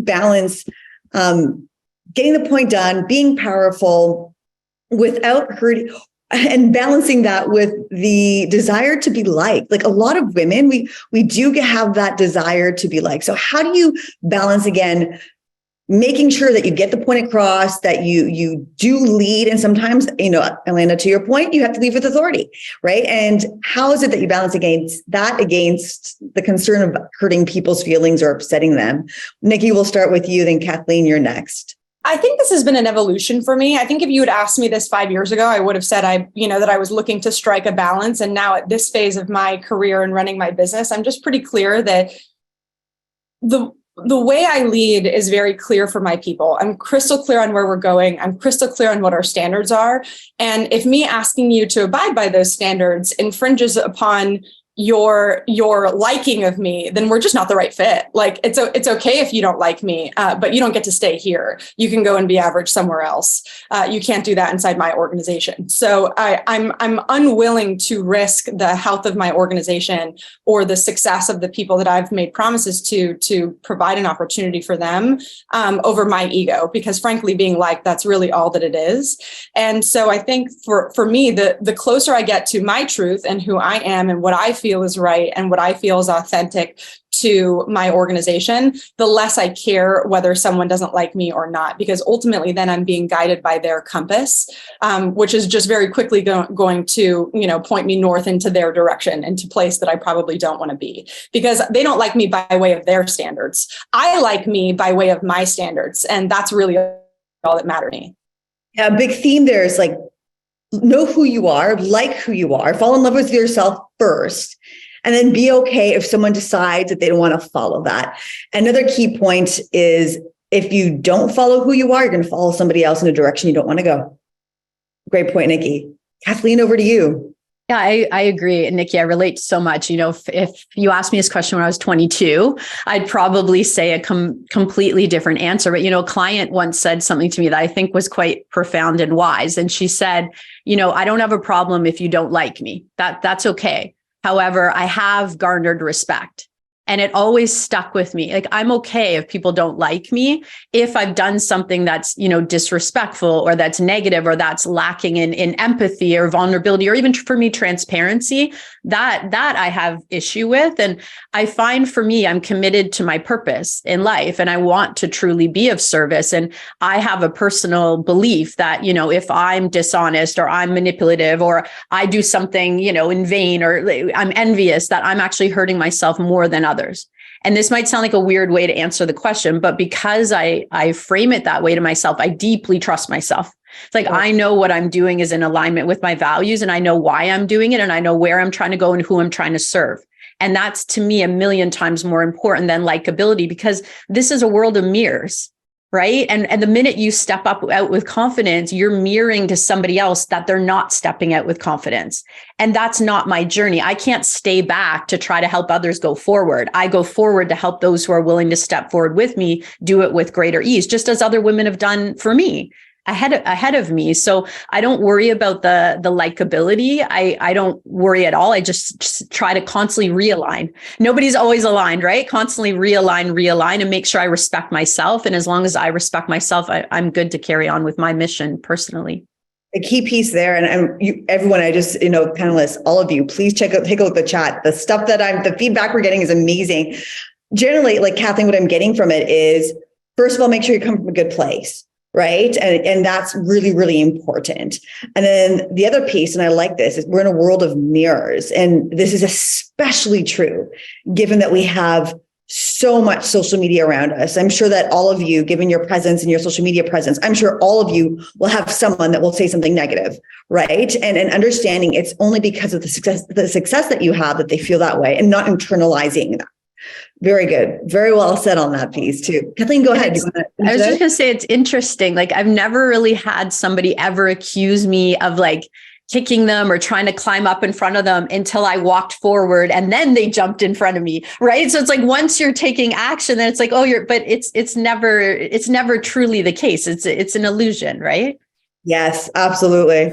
balance getting the point done, being powerful without hurting, and balancing that with the desire to be liked? Like a lot of women, we do have that desire to be liked. So how do you balance, again, making sure that you get the point across, that you do lead? And sometimes, Elena, to your point, you have to lead with authority, right? And how is it that you balance against the concern of hurting people's feelings or upsetting them? Nikki, we'll start with you, then Kathleen, you're next. I think this has been an evolution for me. I think if you had asked me this 5 years ago, I would have said that I was looking to strike a balance. And now at this phase of my career and running my business, I'm just pretty clear that the way I lead is very clear for my people. I'm crystal clear on where we're going. I'm crystal clear on what our standards are. And if me asking you to abide by those standards infringes upon your liking of me, then we're just not the right fit. Like it's okay if you don't like me, but you don't get to stay here. You can go and be average somewhere else. You can't do that inside my organization. So I'm unwilling to risk the health of my organization or the success of the people that I've made promises to provide an opportunity for them over my ego, because frankly, being liked, that's really all that it is. And so I think for me, the closer I get to my truth and who I am and what I feel is right and what I feel is authentic to my organization, the less I care whether someone doesn't like me or not, because ultimately then I'm being guided by their compass, which is just very quickly going to, point me north into their direction, into a place that I probably don't want to be, because they don't like me by way of their standards. I like me by way of my standards. And that's really all that matters to me. Yeah, a big theme there is like, know who you are, like who you are, fall in love with yourself first, and then be okay if someone decides that they don't want to follow that. Another key point is if you don't follow who you are, you're going to follow somebody else in a direction you don't want to go. Great point, Nikki. Kathleen, over to you. Yeah, I agree. And Nikki, I relate so much. If you asked me this question when I was 22, I'd probably say a completely different answer. But, a client once said something to me that I think was quite profound and wise. And she said, I don't have a problem if you don't like me. That's okay. However, I have garnered respect. And it always stuck with me. Like, I'm okay if people don't like me, if I've done something that's, disrespectful or that's negative or that's lacking in empathy or vulnerability, or even for me, transparency, that I have issue with. And I find for me, I'm committed to my purpose in life and I want to truly be of service. And I have a personal belief that, if I'm dishonest or I'm manipulative or I do something, in vain or I'm envious, that I'm actually hurting myself more than others. And this might sound like a weird way to answer the question, but because I frame it that way to myself, I deeply trust myself. It's like, I know what I'm doing is in alignment with my values and I know why I'm doing it and I know where I'm trying to go and who I'm trying to serve. And that's to me a million times more important than likability, because this is a world of mirrors. Right. And the minute you step out with confidence, you're mirroring to somebody else that they're not stepping out with confidence. And that's not my journey. I can't stay back to try to help others go forward. I go forward to help those who are willing to step forward with me, do it with greater ease, just as other women have done for me ahead of me. So I don't worry about the likability. I don't worry at all. I just try to constantly realign. Nobody's always aligned, right? Constantly realign and make sure I respect myself. And as long as I respect myself, I'm good to carry on with my mission personally. The key piece there, and everyone, I just, panelists, all of you, please take a look at the chat. The stuff the feedback we're getting is amazing. Generally, like Kathleen, what I'm getting from it is, first of all, make sure you come from a good place. Right. And that's really, really important. And then the other piece, and I like this, is we're in a world of mirrors. And this is especially true, given that we have so much social media around us. I'm sure that all of you, given your presence and your social media presence, I'm sure all of you will have someone that will say something negative. Right. And understanding it's only because of the success that you have that they feel that way, and not internalizing that. Very good. Very well said on that piece too. Kathleen, go ahead. I was just going to say, it's interesting. Like, I've never really had somebody ever accuse me of like kicking them or trying to climb up in front of them until I walked forward and then they jumped in front of me. Right. So it's like, once you're taking action, then it's like, but it's never truly the case. It's an illusion, right? Yes, absolutely.